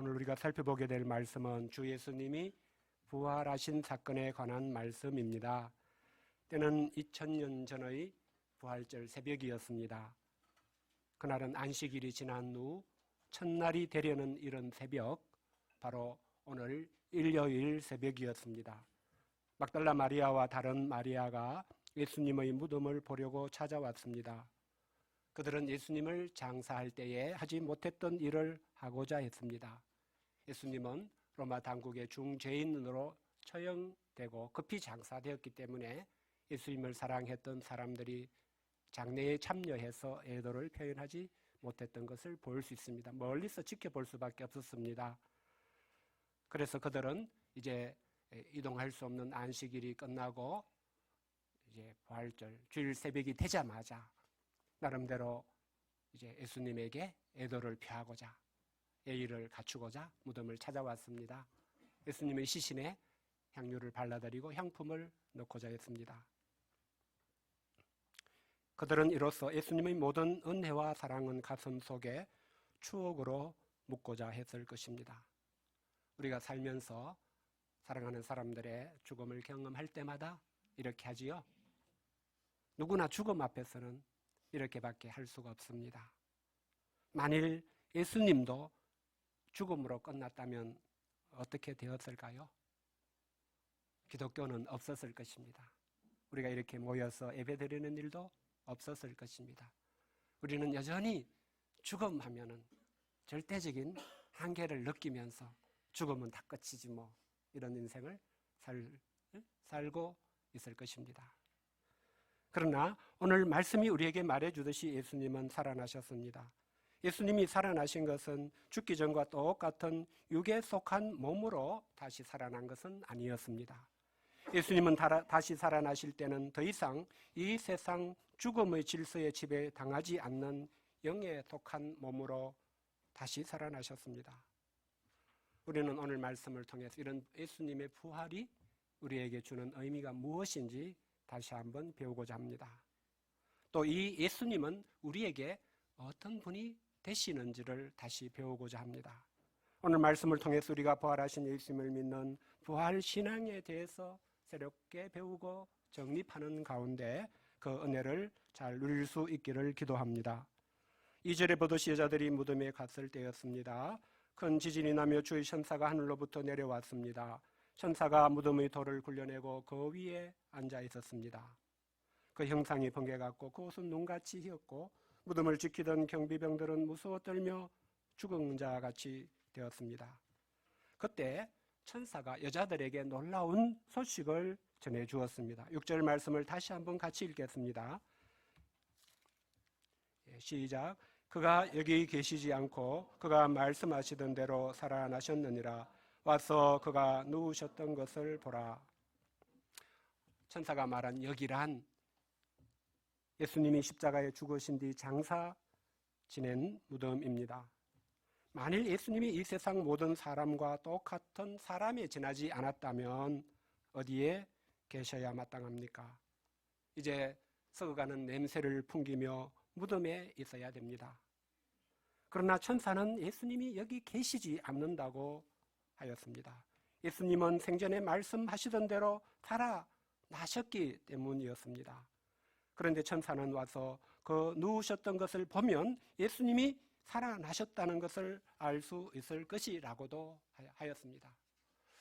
오늘 우리가 살펴보게 될 말씀은 주 예수님이 부활하신 사건에 관한 말씀입니다. 때는 2000년 전의 부활절 새벽이었습니다. 그날은 안식일이 지난 후 첫날이 되려는 이른 새벽, 바로 오늘 일요일 새벽이었습니다. 막달라 마리아와 다른 마리아가 예수님의 무덤을 보려고 찾아왔습니다. 그들은 예수님을 장사할 때에 하지 못했던 일을 하고자 했습니다. 예수님은 로마 당국의 중죄인으로 처형되고 급히 장사되었기 때문에 예수님을 사랑했던 사람들이 장례에 참여해서 애도를 표현하지 못했던 것을 볼 수 있습니다. 멀리서 지켜볼 수밖에 없었습니다. 그래서 그들은 이제 이동할 수 없는 안식일이 끝나고 이제 부활절 주일 새벽이 되자마자 나름대로 이제 예수님에게 애도를 표하고자, 예의를 갖추고자 무덤을 찾아왔습니다. 예수님의 시신에 향유를 발라드리고 향품을 넣고자 했습니다. 그들은 이로써 예수님의 모든 은혜와 사랑은 가슴 속에 추억으로 묻고자 했을 것입니다. 우리가 살면서 사랑하는 사람들의 죽음을 경험할 때마다 이렇게 하지요. 누구나 죽음 앞에서는 이렇게밖에 할 수가 없습니다. 만일 예수님도 죽음으로 끝났다면 어떻게 되었을까요? 기독교는 없었을 것입니다. 우리가 이렇게 모여서 예배드리는 일도 없었을 것입니다. 우리는 여전히 죽음하면은 절대적인 한계를 느끼면서 죽으면 다 끝이지 뭐 이런 인생을 살고 있을 것입니다. 그러나 오늘 말씀이 우리에게 말해주듯이 예수님은 살아나셨습니다. 예수님이 살아나신 것은 죽기 전과 똑같은 육에 속한 몸으로 다시 살아난 것은 아니었습니다. 예수님은 다시 살아나실 때는 더 이상 이 세상 죽음의 질서에 지배당하지 않는 영에 속한 몸으로 다시 살아나셨습니다. 우리는 오늘 말씀을 통해서 이런 예수님의 부활이 우리에게 주는 의미가 무엇인지 다시 한번 배우고자 합니다. 또 이 예수님은 우리에게 어떤 분이 되시는지를 다시 배우고자 합니다. 오늘 말씀을 통해서 우리가 부활하신 예수님을 믿는 부활 신앙에 대해서 새롭게 배우고 정립하는 가운데 그 은혜를 잘 누릴 수 있기를 기도합니다. 2절에 보듯이 여자들이 무덤에 갔을 때였습니다. 큰 지진이 나며 주의 천사가 하늘로부터 내려왔습니다. 천사가 무덤의 돌을 굴려내고 그 위에 앉아 있었습니다. 그 형상이 번개 같고 그 옷은 눈같이 휘었고 무덤을 지키던 경비병들은 무서워 떨며 죽은 자같이 되었습니다. 그때 천사가 여자들에게 놀라운 소식을 전해주었습니다. 6절 말씀을 다시 한번 같이 읽겠습니다. 시작. 그가 여기 계시지 않고 그가 말씀하시던 대로 살아나셨느니라. 와서 그가 누우셨던 것을 보라. 천사가 말한 여기란 예수님이 십자가에 죽으신 뒤 장사 지낸 무덤입니다. 만일 예수님이 이 세상 모든 사람과 똑같은 사람에 지나지 않았다면 어디에 계셔야 마땅합니까? 이제 썩어가는 냄새를 풍기며 무덤에 있어야 됩니다. 그러나 천사는 예수님이 여기 계시지 않는다고 하였습니다. 예수님은 생전에 말씀하시던 대로 살아나셨기 때문이었습니다. 그런데 천사는 와서 그 누우셨던 것을 보면 예수님이 살아나셨다는 것을 알 수 있을 것이라고도 하였습니다.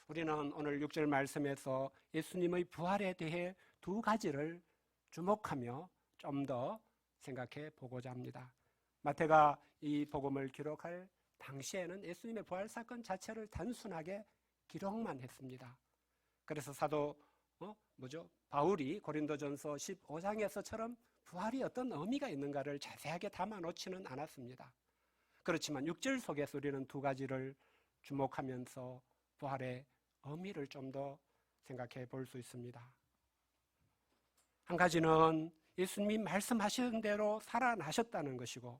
우리는 오늘 6절 말씀에서 예수님의 부활에 대해 두 가지를 주목하며 좀 더 생각해 보고자 합니다. 마태가 이 복음을 기록할 당시에는 예수님의 부활 사건 자체를 단순하게 기록만 했습니다. 그래서 사도 바울이 고린도전서 15장에서처럼 부활이 어떤 의미가 있는가를 자세하게 담아놓지는 않았습니다. 그렇지만 6절 속에서 우리는 두 가지를 주목하면서 부활의 의미를 좀 더 생각해 볼 수 있습니다. 한 가지는 예수님이 말씀하신 대로 살아나셨다는 것이고,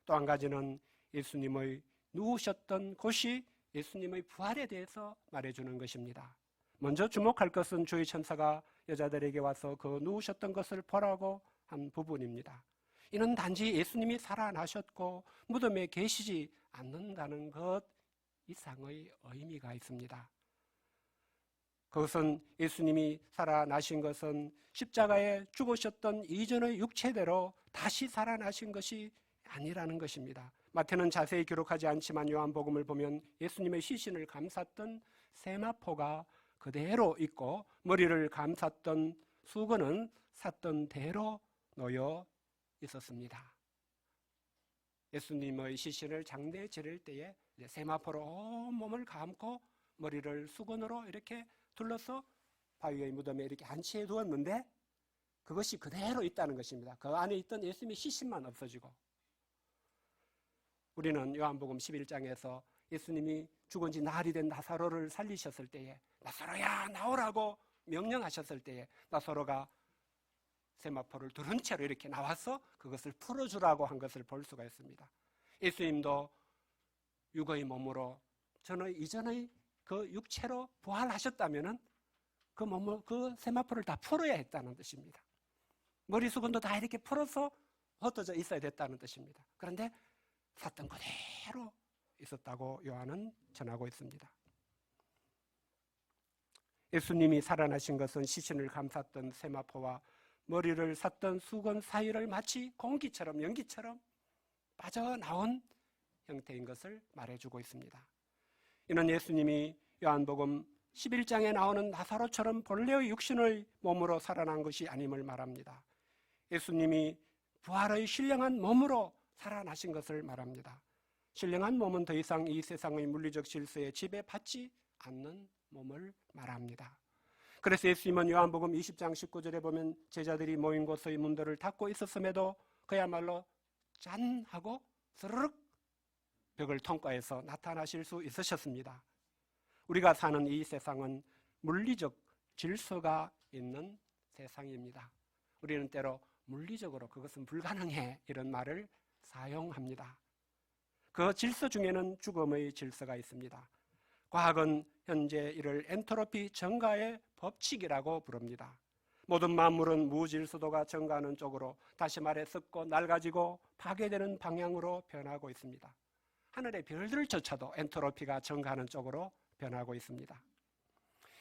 또 한 가지는 예수님의 누우셨던 곳이 예수님의 부활에 대해서 말해주는 것입니다. 먼저 주목할 것은 주의 천사가 여자들에게 와서 그 누우셨던 것을 보라고 한 부분입니다. 이는 단지 예수님이 살아나셨고 무덤에 계시지 않는다는 것 이상의 의미가 있습니다. 그것은 예수님이 살아나신 것은 십자가에 죽으셨던 이전의 육체대로 다시 살아나신 것이 아니라는 것입니다. 마태는 자세히 기록하지 않지만 요한복음을 보면 예수님의 시신을 감쌌던 세마포가 그대로 있고 머리를 감쌌던 수건은 샀던 대로 놓여 있었습니다. 예수님의 시신을 장대에 지를 때에 세마포로 온 몸을 감고 머리를 수건으로 이렇게 둘러서 바위의 무덤에 이렇게 안치해 두었는데 그것이 그대로 있다는 것입니다. 그 안에 있던 예수님의 시신만 없어지고, 우리는 요한복음 11장에서 예수님이 죽은 지 나흘이 된 나사로를 살리셨을 때에 나사로야 나오라고 명령하셨을 때에 나사로가 세마포를 두른 채로 이렇게 나와서 그것을 풀어주라고 한 것을 볼 수가 있습니다. 예수님도 육의 몸으로 전의 이전의 그 육체로 부활하셨다면은 그 몸을, 그 세마포를 다 풀어야 했다는 뜻입니다. 머리 수건도 다 이렇게 풀어서 흩어져 있어야 됐다는 뜻입니다. 그런데 샀던 그대로 있었다고 요한은 전하고 있습니다. 예수님이 살아나신 것은 시신을 감쌌던 세마포와 머리를 샀던 수건 사이를 마치 공기처럼 연기처럼 빠져나온 형태인 것을 말해주고 있습니다. 이는 예수님이 요한복음 11장에 나오는 나사로처럼 본래의 육신의 몸으로 살아난 것이 아님을 말합니다. 예수님이 부활의 신령한 몸으로 살아나신 것을 말합니다. 신령한 몸은 더 이상 이 세상의 물리적 질서에 지배받지 않는 몸을 말합니다. 그래서 예수님은 요한복음 20장 19절에 보면 제자들이 모인 곳의 문들을 닫고 있었음에도 그야말로 짠 하고 스르륵 벽을 통과해서 나타나실 수 있으셨습니다. 우리가 사는 이 세상은 물리적 질서가 있는 세상입니다. 우리는 때로 물리적으로 그것은 불가능해 이런 말을 사용합니다. 그 질서 중에는 죽음의 질서가 있습니다. 과학은 현재 이를 엔트로피 증가의 법칙이라고 부릅니다. 모든 만물은 무질서도가 증가하는 쪽으로, 다시 말해 썩고 낡아지고 파괴되는 방향으로 변하고 있습니다. 하늘의 별들조차도 엔트로피가 증가하는 쪽으로 변하고 있습니다.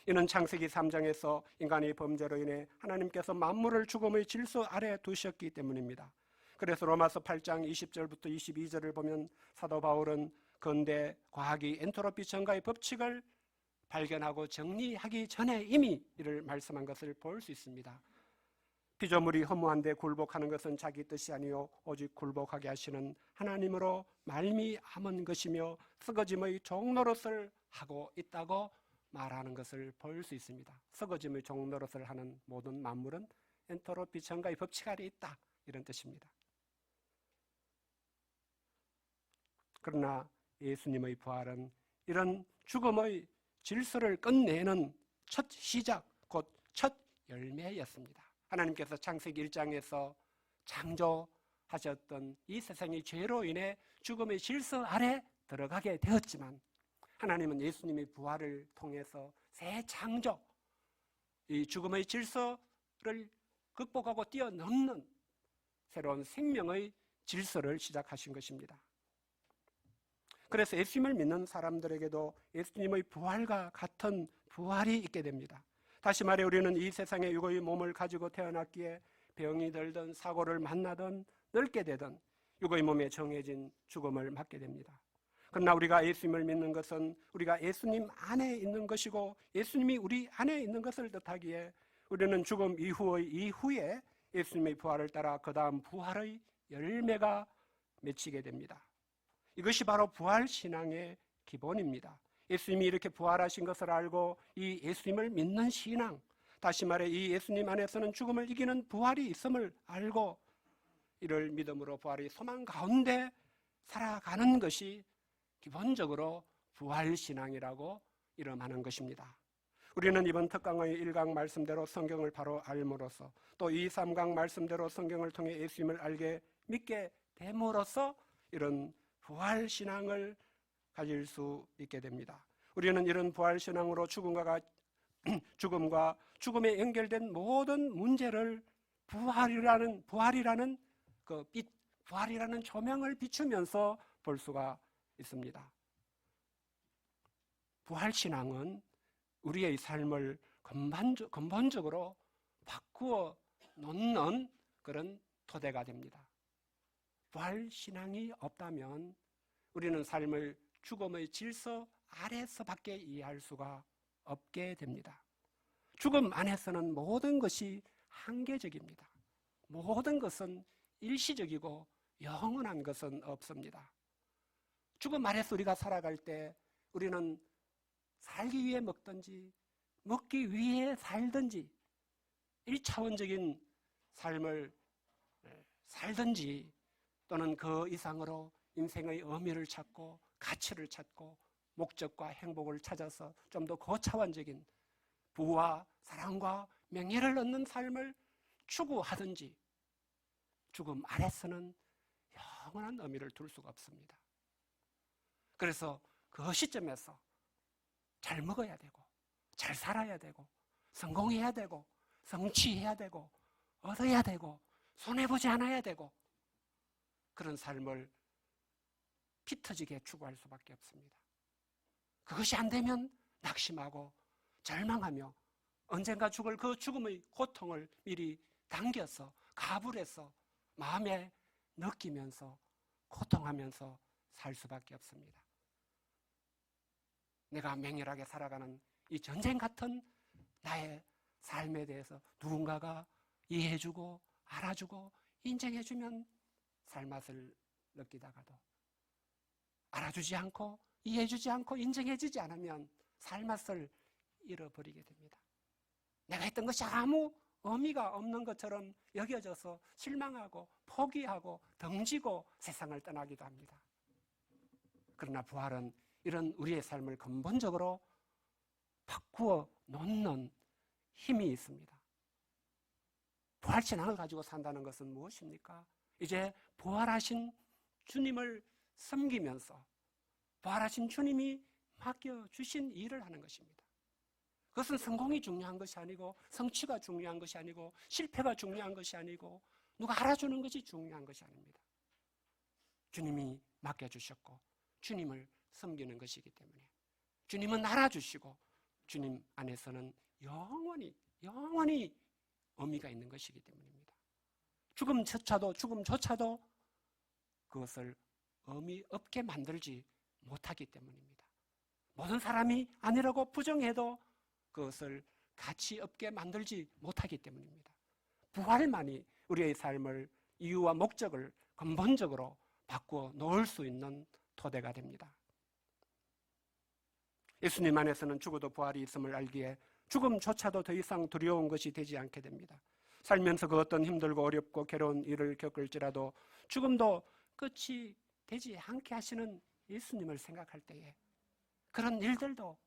이는 창세기 3장에서 인간의 범죄로 인해 하나님께서 만물을 죽음의 질서 아래 두셨기 때문입니다. 그래서 로마서 8장 20절부터 22절을 보면 사도 바울은 근대 과학이 엔트로피 증가의 법칙을 발견하고 정리하기 전에 이미 이를 말씀한 것을 볼 수 있습니다. 피조물이 허무한데 굴복하는 것은 자기 뜻이 아니요 오직 굴복하게 하시는 하나님으로 말미암은 것이며 썩어짐의 종노릇을 하고 있다고 말하는 것을 볼 수 있습니다. 썩어짐의 종노릇을 하는 모든 만물은 엔트로피 증가의 법칙 아래 있다, 이런 뜻입니다. 그러나 예수님의 부활은 이런 죽음의 질서를 끝내는 첫 시작, 곧 첫 열매였습니다. 하나님께서 창세기 1장에서 창조하셨던 이 세상의 죄로 인해 죽음의 질서 아래 들어가게 되었지만 하나님은 예수님의 부활을 통해서 새 창조, 이 죽음의 질서를 극복하고 뛰어넘는 새로운 생명의 질서를 시작하신 것입니다. 그래서 예수님을 믿는 사람들에게도 예수님의 부활과 같은 부활이 있게 됩니다. 다시 말해 우리는 이 세상에 육의 몸을 가지고 태어났기에 병이 들든 사고를 만나든 늙게 되든 육의 몸에 정해진 죽음을 맞게 됩니다. 그러나 우리가 예수님을 믿는 것은 우리가 예수님 안에 있는 것이고 예수님이 우리 안에 있는 것을 뜻하기에 우리는 죽음 이후에 예수님의 부활을 따라 그 다음 부활의 열매가 맺히게 됩니다. 이것이 바로 부활신앙의 기본입니다. 예수님이 이렇게 부활하신 것을 알고 이 예수님을 믿는 신앙, 다시 말해 이 예수님 안에서는 죽음을 이기는 부활이 있음을 알고 이를 믿음으로 부활의 소망 가운데 살아가는 것이 기본적으로 부활신앙이라고 이름하는 것입니다. 우리는 이번 특강의 1강 말씀대로 성경을 바로 알므로써 또 2, 3강 말씀대로 성경을 통해 예수님을 알게 믿게 됨으로써 이런 부활신앙을 가질 수 있게 됩니다. 우리는 이런 부활신앙으로 죽음과 죽음에 연결된 모든 문제를 부활이라는 그 빛, 부활이라는 조명을 비추면서 볼 수가 있습니다. 부활신앙은 우리의 삶을 근본적으로 바꾸어 놓는 그런 토대가 됩니다. 부활신앙이 없다면 우리는 삶을 죽음의 질서 아래서밖에 이해할 수가 없게 됩니다. 죽음 안에서는 모든 것이 한계적입니다. 모든 것은 일시적이고 영원한 것은 없습니다. 죽음 아래서 우리가 살아갈 때 우리는 살기 위해 먹든지 먹기 위해 살든지 1차원적인 삶을 살든지 또는 그 이상으로 인생의 의미를 찾고 가치를 찾고 목적과 행복을 찾아서 좀 더 고차원적인 부와 사랑과 명예를 얻는 삶을 추구하든지 죽음 아래서는 영원한 의미를 둘 수가 없습니다. 그래서 그 시점에서 잘 먹어야 되고 잘 살아야 되고 성공해야 되고 성취해야 되고 얻어야 되고 손해보지 않아야 되고 그런 삶을 피 터지게 추구할 수밖에 없습니다. 그것이 안 되면 낙심하고 절망하며 언젠가 죽을 그 죽음의 고통을 미리 당겨서 가불해서 마음에 느끼면서 고통하면서 살 수밖에 없습니다. 내가 맹렬하게 살아가는 이 전쟁 같은 나의 삶에 대해서 누군가가 이해해주고 알아주고 인정해주면 살맛을 느끼다가도 알아주지 않고 이해해주지 않고 인정해주지 않으면 살맛을 잃어버리게 됩니다. 내가 했던 것이 아무 의미가 없는 것처럼 여겨져서 실망하고 포기하고 덩지고 세상을 떠나기도 합니다. 그러나 부활은 이런 우리의 삶을 근본적으로 바꾸어 놓는 힘이 있습니다. 부활신앙을 가지고 산다는 것은 무엇입니까? 이제 부활하신 주님을 섬기면서 부활하신 주님이 맡겨주신 일을 하는 것입니다. 그것은 성공이 중요한 것이 아니고 성취가 중요한 것이 아니고 실패가 중요한 것이 아니고 누가 알아주는 것이 중요한 것이 아닙니다. 주님이 맡겨주셨고 주님을 섬기는 것이기 때문에 주님은 알아주시고 주님 안에서는 영원히 의미가 있는 것이기 때문입니다. 죽음조차도 그것을 의미 없게 만들지 못하기 때문입니다. 모든 사람이 아니라고 부정해도 그것을 가치 없게 만들지 못하기 때문입니다. 부활만이 우리의 삶을 이유와 목적을 근본적으로 바꾸어 놓을 수 있는 토대가 됩니다. 예수님 안에서는 죽어도 부활이 있음을 알기에 죽음조차도 더 이상 두려운 것이 되지 않게 됩니다. 살면서 그 어떤 힘들고 어렵고 괴로운 일을 겪을지라도 죽음도 끝이 되지 않게 하시는 예수님을 생각할 때에 그런 일들도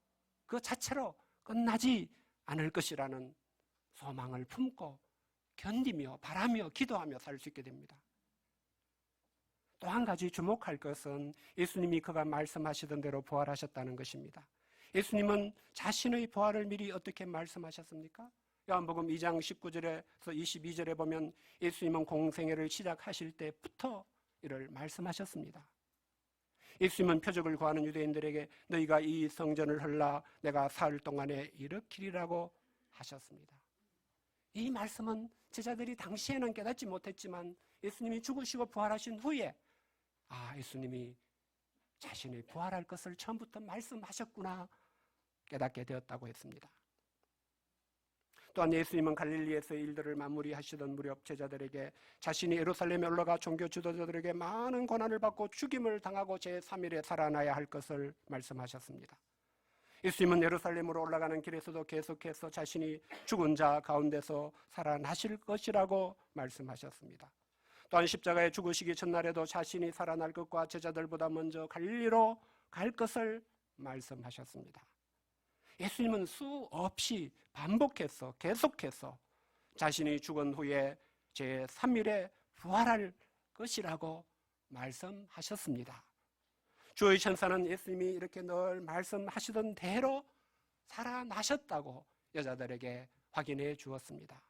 그 자체로 끝나지 않을 것이라는 소망을 품고 견디며 바라며 기도하며 살 수 있게 됩니다. 또 한 가지 주목할 것은 예수님이 그가 말씀하시던 대로 부활하셨다는 것입니다. 예수님은 자신의 부활을 미리 어떻게 말씀하셨습니까? 요한복음 2장 19절에서 22절에 보면 예수님은 공생애를 시작하실 때부터 이를 말씀하셨습니다. 예수님은 표적을 구하는 유대인들에게 너희가 이 성전을 헐라 내가 사흘 동안에 일으키리라고 하셨습니다. 이 말씀은 제자들이 당시에는 깨닫지 못했지만 예수님이 죽으시고 부활하신 후에 예수님이 자신이 부활할 것을 처음부터 말씀하셨구나 깨닫게 되었다고 했습니다. 또한 예수님은 갈릴리에서의 일들을 마무리하시던 무렵 제자들에게 자신이 예루살렘에 올라가 종교 지도자들에게 많은 고난을 받고 죽임을 당하고 제3일에 살아나야 할 것을 말씀하셨습니다. 예수님은 예루살렘으로 올라가는 길에서도 계속해서 자신이 죽은 자 가운데서 살아나실 것이라고 말씀하셨습니다. 또한 십자가에 죽으시기 전날에도 자신이 살아날 것과 제자들보다 먼저 갈릴리로 갈 것을 말씀하셨습니다. 예수님은 수없이 반복해서 계속해서 자신이 죽은 후에 제3일에 부활할 것이라고 말씀하셨습니다. 주의 천사는 예수님이 이렇게 늘 말씀하시던 대로 살아나셨다고 여자들에게 확인해 주었습니다.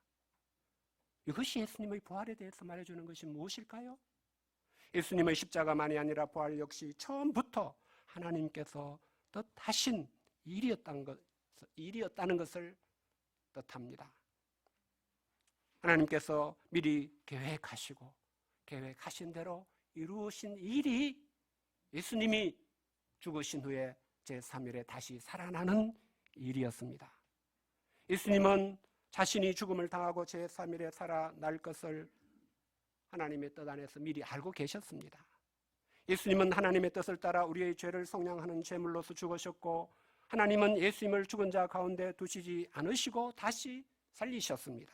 이것이 예수님의 부활에 대해서 말해주는 것이 무엇일까요? 예수님의 십자가만이 아니라 부활 역시 처음부터 하나님께서 뜻하신 일이었다는 것을 뜻합니다. 하나님께서 미리 계획하시고 계획하신 대로 이루신 일이 예수님이 죽으신 후에 제3일에 다시 살아나는 일이었습니다. 예수님은 자신이 죽음을 당하고 제3일에 살아날 것을 하나님의 뜻 안에서 미리 알고 계셨습니다. 예수님은 하나님의 뜻을 따라 우리의 죄를 속량하는 제물로서 죽으셨고, 하나님은 예수님을 죽은 자 가운데 두시지 않으시고 다시 살리셨습니다.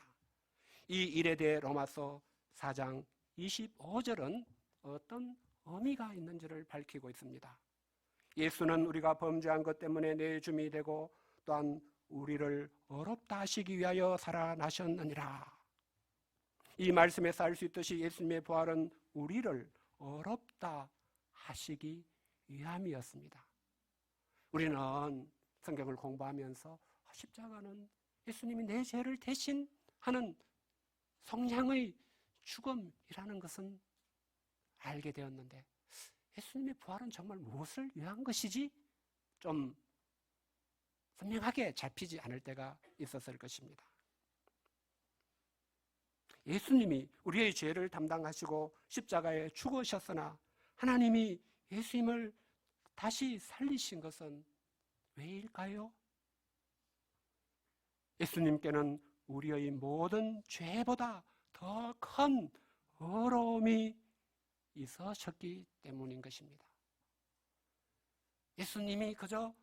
이 일에 대해 로마서 4장 25절은 어떤 의미가 있는지를 밝히고 있습니다. 예수는 우리가 범죄한 것 때문에 내줌이 되고 또한 우리를 어렵다 하시기 위하여 살아나셨느니라. 이 말씀에서 알 수 있듯이 예수님의 부활은 우리를 어렵다 하시기 위함이었습니다. 우리는 성경을 공부하면서 십자가는 예수님이 내 죄를 대신하는 속량의 죽음이라는 것은 알게 되었는데, 예수님의 부활은 정말 무엇을 위한 것이지? 좀 선명하게 잡히지 않을 때가 있었을 것입니다. 예수님이 우리의 죄를 담당하시고 십자가에 죽으셨으나 하나님이 예수님을 다시 살리신 것은 왜일까요? 예수님께는 우리의 모든 죄보다 더 큰 어려움이 있으셨기 때문인 것입니다. 예수님이 그저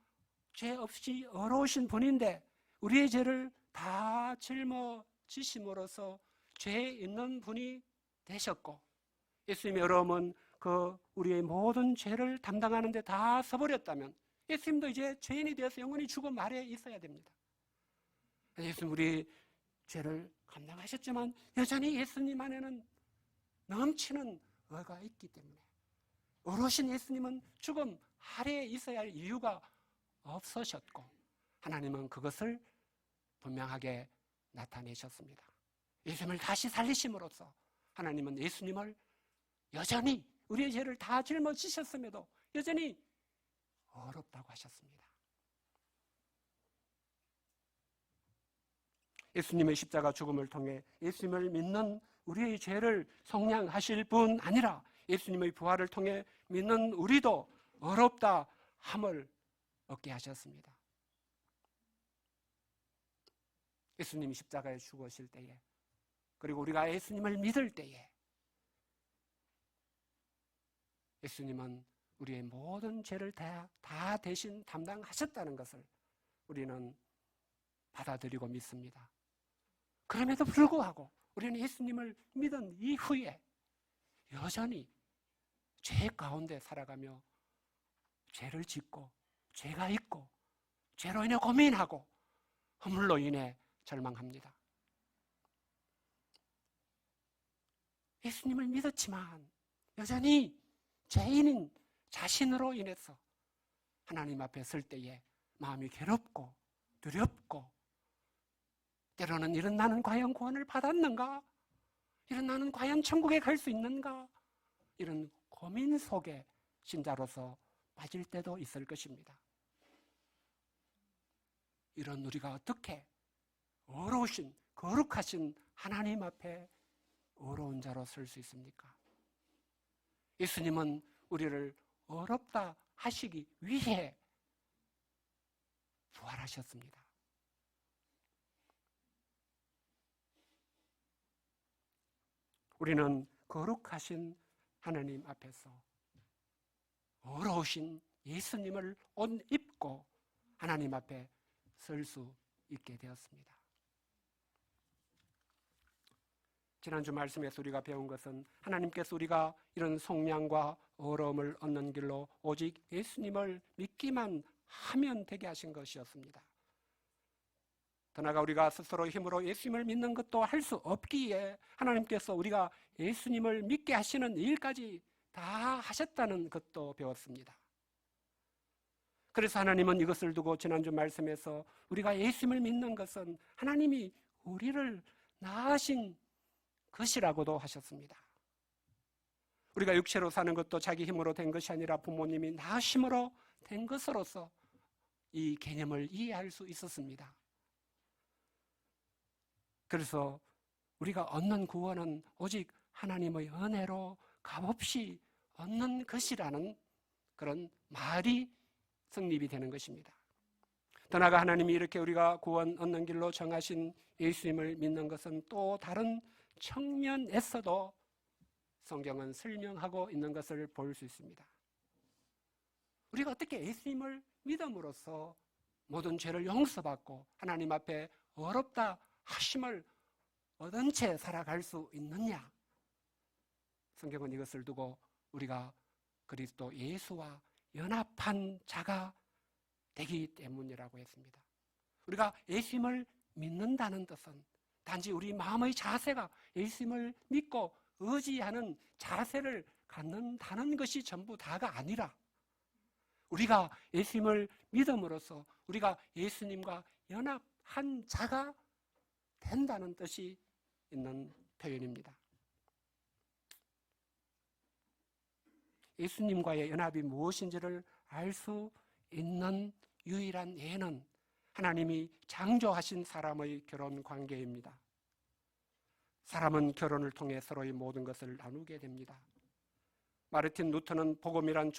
죄 없이 어려우신 분인데 우리의 죄를 다 짊어지심으로써 죄에 있는 분이 되셨고, 예수님의 어려움은 그 우리의 모든 죄를 담당하는 데 다 서버렸다면 예수님도 이제 죄인이 되어서 영원히 죽음 아래에 있어야 됩니다. 예수님 우리 죄를 감당하셨지만 여전히 예수님 안에는 넘치는 의가 있기 때문에 어르신 예수님은 죽음 아래에 있어야 할 이유가 없으셨고, 하나님은 그것을 분명하게 나타내셨습니다. 예수님을 다시 살리심으로써 하나님은 예수님을 여전히 우리의 죄를 다 짊어지셨음에도 여전히 어렵다고 하셨습니다. 예수님의 십자가 죽음을 통해 예수님을 믿는 우리의 죄를 속량하실 뿐 아니라 예수님의 부활을 통해 믿는 우리도 어렵다 함을 얻게 하셨습니다. 예수님이 십자가에 죽으실 때에, 그리고 우리가 예수님을 믿을 때에 예수님은 우리의 모든 죄를 다 대신 담당하셨다는 것을 우리는 받아들이고 믿습니다. 그럼에도 불구하고 우리는 예수님을 믿은 이후에 여전히 죄 가운데 살아가며 죄를 짓고 죄가 있고 죄로 인해 고민하고 허물로 인해 절망합니다. 예수님을 믿었지만 여전히 죄인인 자신으로 인해서 하나님 앞에 설 때에 마음이 괴롭고 두렵고, 때로는 이런 나는 과연 구원을 받았는가? 이런 나는 과연 천국에 갈 수 있는가? 이런 고민 속에 신자로서 빠질 때도 있을 것입니다. 이런 우리가 어떻게 어려우신 거룩하신 하나님 앞에 어려운 자로 설 수 있습니까? 예수님은 우리를 어렵다 하시기 위해 부활하셨습니다. 우리는 거룩하신 하나님 앞에서 어려우신 예수님을 옷 입고 하나님 앞에 설 수 있게 되었습니다. 지난주 말씀에서 우리가 배운 것은 하나님께서 우리가 이런 속량과 어려움을 얻는 길로 오직 예수님을 믿기만 하면 되게 하신 것이었습니다. 더 나아가 우리가 스스로 힘으로 예수님을 믿는 것도 할 수 없기에 하나님께서 우리가 예수님을 믿게 하시는 일까지 다 하셨다는 것도 배웠습니다. 그래서 하나님은 이것을 두고 지난주 말씀에서 우리가 예수님을 믿는 것은 하나님이 우리를 낳으신 것이라고도 하셨습니다. 우리가 육체로 사는 것도 자기 힘으로 된 것이 아니라 부모님이 낳으심으로 된 것으로서 이 개념을 이해할 수 있었습니다. 그래서 우리가 얻는 구원은 오직 하나님의 은혜로 값없이 얻는 것이라는 그런 말이 성립이 되는 것입니다. 더 나아가 하나님이 이렇게 우리가 구원 얻는 길로 정하신 예수님을 믿는 것은 또 다른 측면에서도 성경은 설명하고 있는 것을 볼 수 있습니다. 우리가 어떻게 예수님을 믿음으로써 모든 죄를 용서받고 하나님 앞에 어렵다 하심을 얻은 채 살아갈 수 있느냐? 성경은 이것을 두고 우리가 그리스도 예수와 연합한 자가 되기 때문이라고 했습니다. 우리가 예수님을 믿는다는 뜻은 단지 우리 마음의 자세가 예수님을 믿고 의지하는 자세를 갖는다는 것이 전부 다가 아니라 우리가 예수님을 믿음으로써 우리가 예수님과 연합한 자가 된다는 뜻이 있는 표현입니다. 예수님과의 연합이 무엇인지를 알 수 있는 유일한 예는 하나님이 창조하신 사람의 결혼 관계입니다. 사람은 결혼을 통해 서로의 모든 것을 나누게 됩니다. 마르틴 루터는 복음이란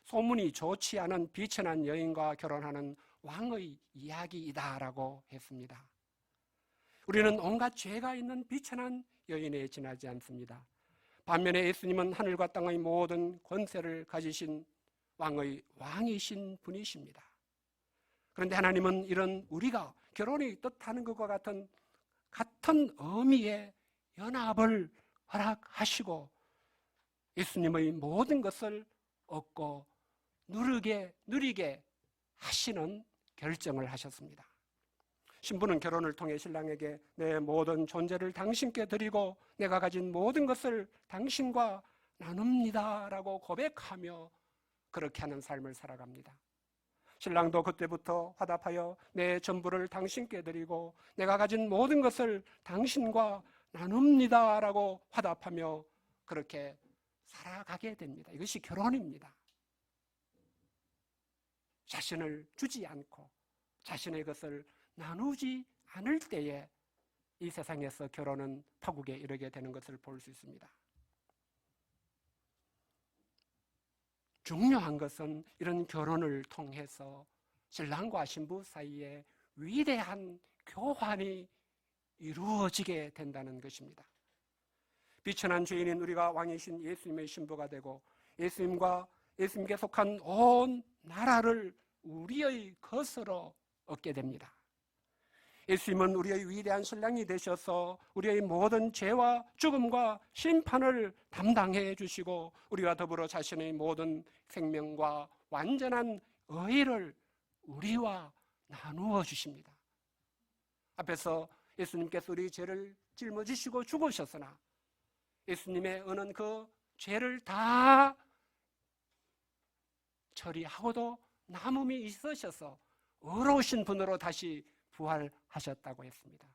소문이 좋지 않은 비천한 여인과 결혼하는 왕의 이야기이다라고 했습니다. 우리는 온갖 죄가 있는 비천한 여인에 지나지 않습니다. 반면에 예수님은 하늘과 땅의 모든 권세를 가지신 왕이신 분이십니다. 그런데 하나님은 이런 우리가 결혼이 뜻하는 것과 같은 의미의 연합을 허락하시고 예수님의 모든 것을 얻고 누리게 하시는 결정을 하셨습니다. 신부는 결혼을 통해 신랑에게 내 모든 존재를 당신께 드리고 내가 가진 모든 것을 당신과 나눕니다 라고 고백하며 그렇게 하는 삶을 살아갑니다. 신랑도 그때부터 화답하여 내 전부를 당신께 드리고 내가 가진 모든 것을 당신과 나눕니다 라고 화답하며 그렇게 살아가게 됩니다. 이것이 결혼입니다. 자신을 주지 않고 자신의 것을 나누지 않을 때에 이 세상에서 결혼은 파국에 이르게 되는 것을 볼 수 있습니다. 중요한 것은 이런 결혼을 통해서 신랑과 신부 사이에 위대한 교환이 이루어지게 된다는 것입니다. 비천한 죄인인 우리가 왕이신 예수님의 신부가 되고 예수님께 속한 온 나라를 우리의 것으로 얻게 됩니다. 예수님은 우리의 위대한 신랑이 되셔서 우리의 모든 죄와 죽음과 심판을 담당해 주시고 우리와 더불어 자신의 모든 생명과 완전한 의를 우리와 나누어 주십니다. 앞에서 예수님께서 우리 죄를 짊어지시고 죽으셨으나 예수님의 은은 그 죄를 다 처리하고도 남음이 있으셔서 의로우신 분으로 다시 부활하셨다고 했습니다.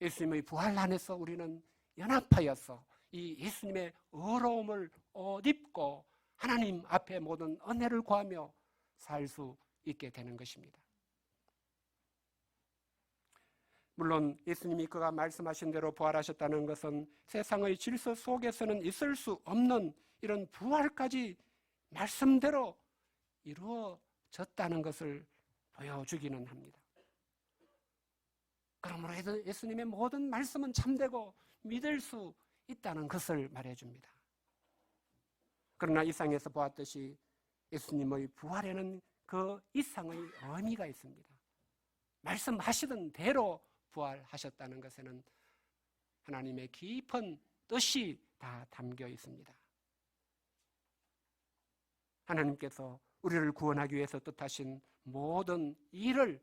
예수님의 부활 안에서 우리는 연합하여서 이 예수님의 의로움을 옷입고 하나님 앞에 모든 은혜를 구하며 살 수 있게 되는 것입니다. 물론 예수님이 그가 말씀하신 대로 부활하셨다는 것은 세상의 질서 속에서는 있을 수 없는 이런 부활까지 말씀대로 이루어졌다는 것을 보여주기는 합니다. 그러므로 예수님의 모든 말씀은 참되고 믿을 수 있다는 것을 말해줍니다. 그러나 이상에서 보았듯이 예수님의 부활에는 그 이상의 의미가 있습니다. 말씀하시던 대로 부활하셨다는 것에는 하나님의 깊은 뜻이 다 담겨 있습니다. 하나님께서 우리를 구원하기 위해서 뜻하신 모든 일을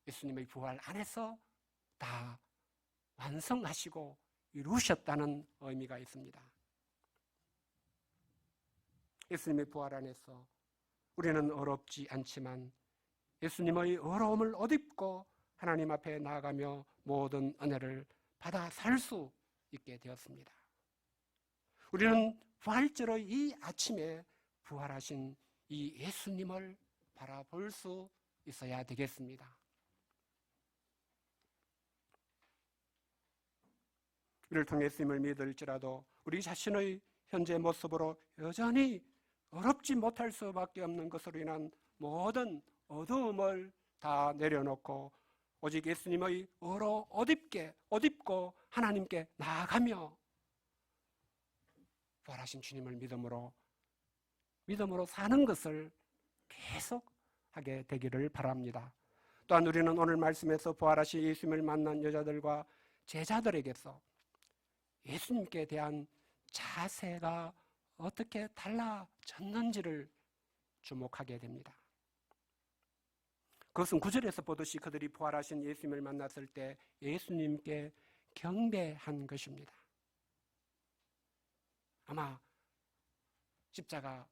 예수님의 부활 안에서 다 완성하시고 이루셨다는 의미가 있습니다. 예수님의 부활 안에서 우리는 어렵지 않지만 예수님의 어려움을 옷입고 하나님 앞에 나아가며 모든 은혜를 받아 살 수 있게 되었습니다. 우리는 부활절의 이 아침에 부활하신 이 예수님을 바라볼 수 있어야 되겠습니다. 이를 통해 예수님을 믿을지라도 우리 자신의 현재 모습으로 여전히 어렵지 못할 수밖에 없는 것으로 인한 모든 어두움을 다 내려놓고 오직 예수님의 의로 옷 입고 하나님께 나아가며 부활하신 주님을 믿음으로 사는 것을 계속하게 되기를 바랍니다. 또한 우리는 오늘 말씀에서 부활하신 예수님을 만난 여자들과 제자들에게서 예수님께 대한 자세가 어떻게 달라졌는지를 주목하게 됩니다. 그것은 9절에서 보듯이 그들이 부활하신 예수님을 만났을 때 예수님께 경배한 것입니다. 아마 십자가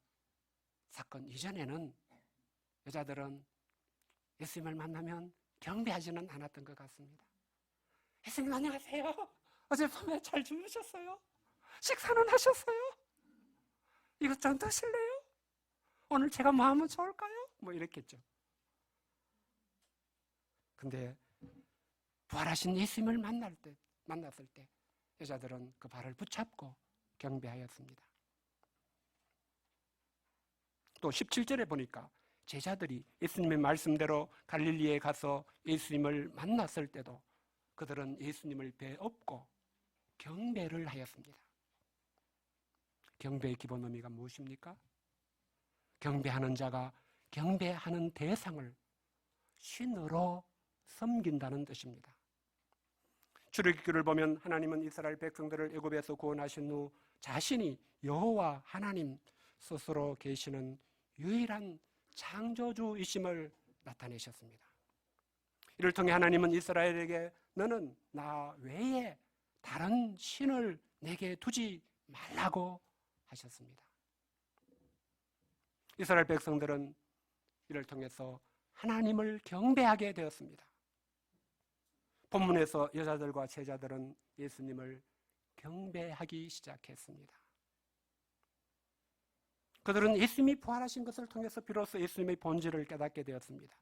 사건 이전에는 여자들은 예수님을 만나면 경배하지는 않았던 것 같습니다. 예수님 안녕하세요. 어젯밤에 잘 주무셨어요? 식사는 하셨어요? 이것 좀 드실래요? 오늘 제가 뭐 하면 좋을까요? 뭐 이랬겠죠. 근데 부활하신 예수님을 만났을 때 여자들은 그 발을 붙잡고 경배하였습니다. 또 17절에 보니까 제자들이 예수님의 말씀대로 갈릴리에 가서 예수님을 만났을 때도 그들은 예수님을 배엎고 경배를 하였습니다. 경배의 기본 의미가 무엇입니까? 경배하는 자가 경배하는 대상을 신으로 섬긴다는 뜻입니다. 출애굽기를 보면 하나님은 이스라엘 백성들을 애굽에서 구원하신 후 자신이 여호와 하나님 스스로 계시는 유일한 창조주이심을 나타내셨습니다. 이를 통해 하나님은 이스라엘에게 너는 나 외에 다른 신을 내게 두지 말라고 하셨습니다. 이스라엘 백성들은 이를 통해서 하나님을 경배하게 되었습니다. 본문에서 여자들과 제자들은 예수님을 경배하기 시작했습니다. 그들은 예수님이 부활하신 것을 통해서 비로소 예수님의 본질을 깨닫게 되었습니다.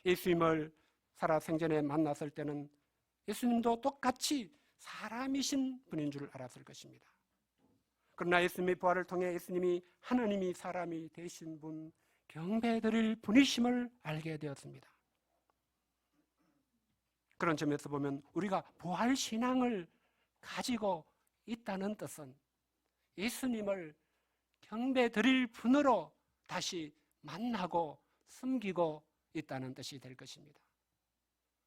예수님을 살아생전에 만났을 때는 예수님도 똑같이 사람이신 분인 줄 알았을 것입니다. 그러나 예수님의 부활을 통해 예수님이 하나님이 사람이 되신 분, 경배드릴 분이심을 알게 되었습니다. 그런 점에서 보면 우리가 부활신앙을 가지고 있다는 뜻은 예수님을 경배드릴 분으로 다시 만나고 섬기고 있다는 뜻이 될 것입니다.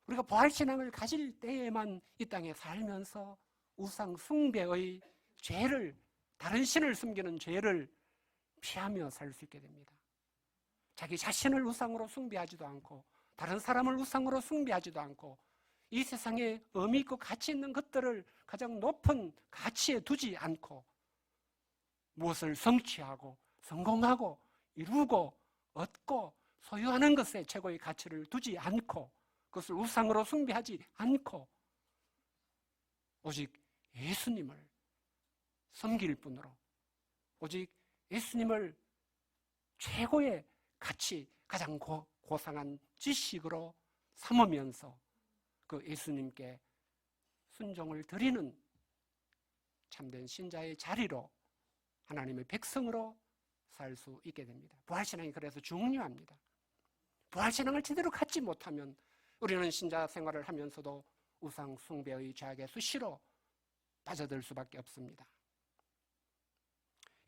우리가 부활신앙을 가질 때에만 이 땅에 살면서 우상 숭배의 죄를, 다른 신을 숨기는 죄를 피하며 살 수 있게 됩니다. 자기 자신을 우상으로 숭배하지도 않고 다른 사람을 우상으로 숭배하지도 않고 이 세상에 의미 있고 가치 있는 것들을 가장 높은 가치에 두지 않고 무엇을 성취하고 성공하고 이루고 얻고 소유하는 것에 최고의 가치를 두지 않고 그것을 우상으로 숭배하지 않고 오직 예수님을 섬길 뿐으로 오직 예수님을 최고의 가치, 가장 고상한 지식으로 삼으면서 그 예수님께 순종을 드리는 참된 신자의 자리로 하나님의 백성으로 살 수 있게 됩니다. 부활신앙이 그래서 중요합니다. 부활신앙을 제대로 갖지 못하면 우리는 신자 생활을 하면서도 우상 숭배의 죄악에 수시로 빠져들 수밖에 없습니다.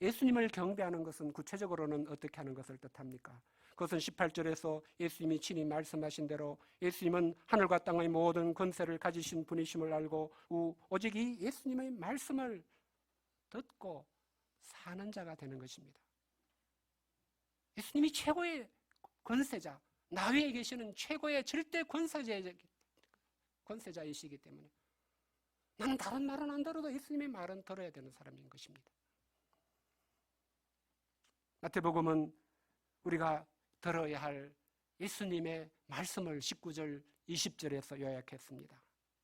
예수님을 경배하는 것은 구체적으로는 어떻게 하는 것을 뜻합니까? 그것은 18절에서 예수님이 친히 말씀하신 대로 예수님은 하늘과 땅의 모든 권세를 가지신 분이심을 알고 오직 이 예수님의 말씀을 듣고 사는 자가 되는 것입니다. 예수님이 최고의 권세자, 나 위에 계시는 최고의 절대 권세자이시기 때문에 나는 다른 말은 안 들어도 예수님의 말은 들어야 되는 사람인 것입니다. 마태복음은 우리가 들어야 할 예수님의 말씀을 19절, 20절에서 요약했습니다.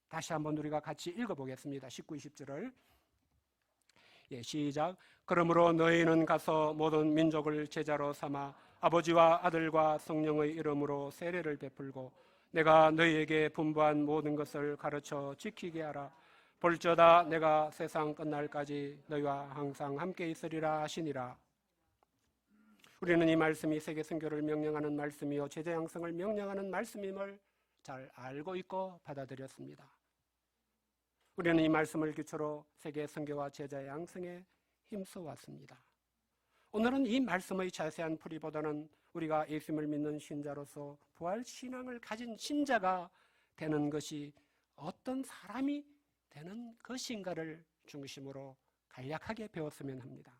다시 한번 우리가 같이 읽어보겠습니다. 19, 20절을 시작. 그러므로 너희는 가서 모든 민족을 제자로 삼아 아버지와 아들과 성령의 이름으로 세례를 베풀고 내가 너희에게 분부한 모든 것을 가르쳐 지키게 하라. 볼지어다 내가 세상 끝날까지 너희와 항상 함께 있으리라 하시니라. 우리는 이 말씀이 세계 선교를 명령하는 말씀이요 제자 양성을 명령하는 말씀임을 잘 알고 있고 받아들였습니다. 우리는 이 말씀을 기초로 세계 선교와 제자 양성에 힘써 왔습니다. 오늘은 이 말씀의 자세한 풀이보다는 우리가 예수님을 믿는 신자로서 부활 신앙을 가진 신자가 되는 것이 어떤 사람이 되는 것인가를 중심으로 간략하게 배웠으면 합니다.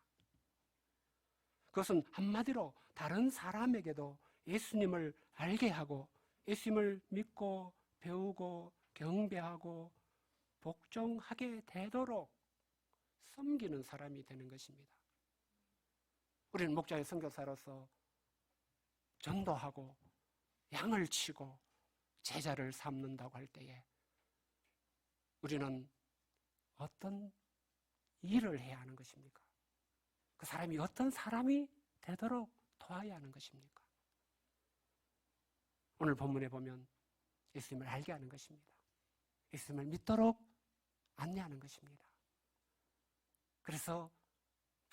그것은 한마디로 다른 사람에게도 예수님을 알게 하고 예수님을 믿고 배우고 경배하고 복종하게 되도록 섬기는 사람이 되는 것입니다. 우리는 목자의 선교사로서 전도하고 양을 치고 제자를 삼는다고 할 때에 우리는 어떤 일을 해야 하는 것입니까? 그 사람이 어떤 사람이 되도록 도와야 하는 것입니까? 오늘 본문에 보면 예수님을 알게 하는 것입니다. 예수님을 믿도록 안내하는 것입니다. 그래서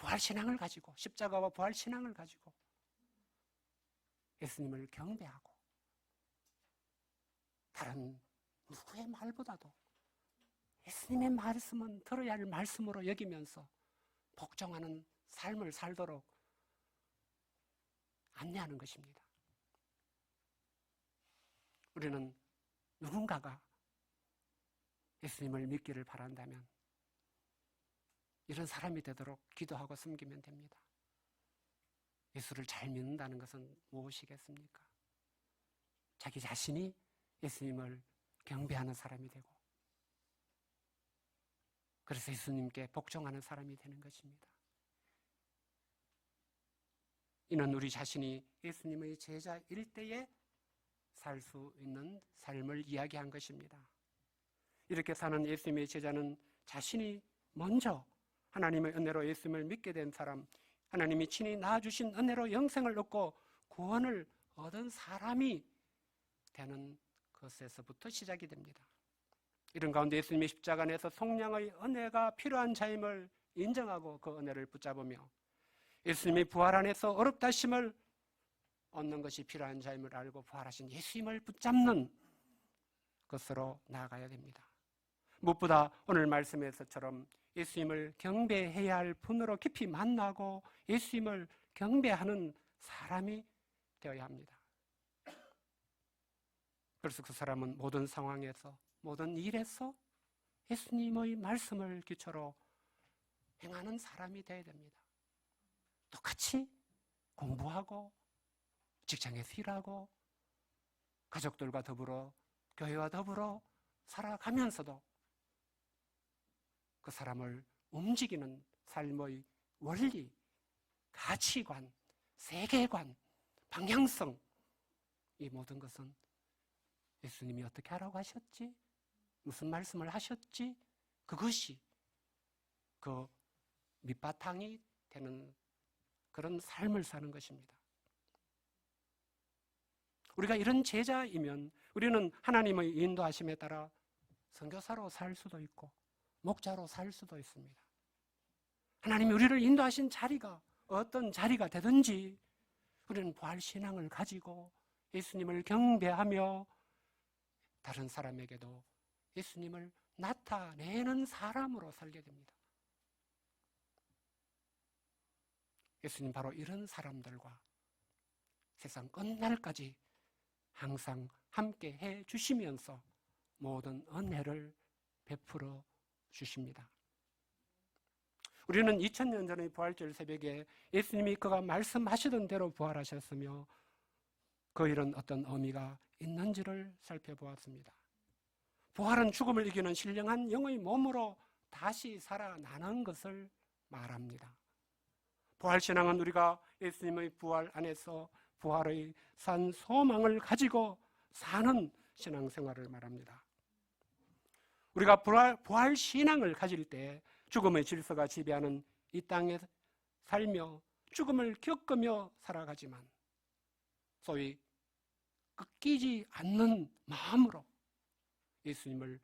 부활신앙을 가지고 십자가와 부활신앙을 가지고 예수님을 경배하고 다른 누구의 말보다도 예수님의 말씀은 들어야 할 말씀으로 여기면서 복종하는 삶을 살도록 안내하는 것입니다. 우리는 누군가가 예수님을 믿기를 바란다면 이런 사람이 되도록 기도하고 섬기면 됩니다. 예수를 잘 믿는다는 것은 무엇이겠습니까? 자기 자신이 예수님을 경배하는 사람이 되고 그래서 예수님께 복종하는 사람이 되는 것입니다. 이는 우리 자신이 예수님의 제자일 때에 살 수 있는 삶을 이야기한 것입니다. 이렇게 사는 예수님의 제자는 자신이 먼저 하나님의 은혜로 예수님을 믿게 된 사람, 하나님이 친히 낳아주신 은혜로 영생을 얻고 구원을 얻은 사람이 되는 것에서부터 시작이 됩니다. 이런 가운데 예수님의 십자가 안에서 속량의 은혜가 필요한 자임을 인정하고 그 은혜를 붙잡으며 예수님의 부활 안에서 어렵다심을 얻는 것이 필요한 자임을 알고 부활하신 예수님을 붙잡는 것으로 나아가야 됩니다. 무엇보다 오늘 말씀에서처럼 예수님을 경배해야 할 분으로 깊이 만나고 예수님을 경배하는 사람이 되어야 합니다. 그래서 그 사람은 모든 상황에서 모든 일에서 예수님의 말씀을 기초로 행하는 사람이 되어야 됩니다. 똑같이 공부하고 직장에서 일하고 가족들과 더불어 교회와 더불어 살아가면서도 그 사람을 움직이는 삶의 원리, 가치관, 세계관, 방향성 이 모든 것은 예수님이 어떻게 하라고 하셨지? 무슨 말씀을 하셨지? 그것이 그 밑바탕이 되는 그런 삶을 사는 것입니다. 우리가 이런 제자이면 우리는 하나님의 인도하심에 따라 선교사로 살 수도 있고 목자로 살 수도 있습니다. 하나님이 우리를 인도하신 자리가 어떤 자리가 되든지 우리는 부활신앙을 가지고 예수님을 경배하며 다른 사람에게도 예수님을 나타내는 사람으로 살게 됩니다. 예수님 바로 이런 사람들과 세상 끝날까지 항상 함께 해 주시면서 모든 은혜를 베풀어 주십니다. 우리는 2000년 전의 부활절 새벽에 예수님이 그가 말씀하시던 대로 부활하셨으며 그 일은 어떤 의미가 있는지를 살펴보았습니다. 부활은 죽음을 이기는 신령한 영의 몸으로 다시 살아나는 것을 말합니다. 부활신앙은 우리가 예수님의 부활 안에서 부활의 산 소망을 가지고 사는 신앙생활을 말합니다. 우리가 부활신앙을 가질 때 죽음의 질서가 지배하는 이 땅에 살며 죽음을 겪으며 살아가지만 소위 꺾이지 않는 마음으로 예수님을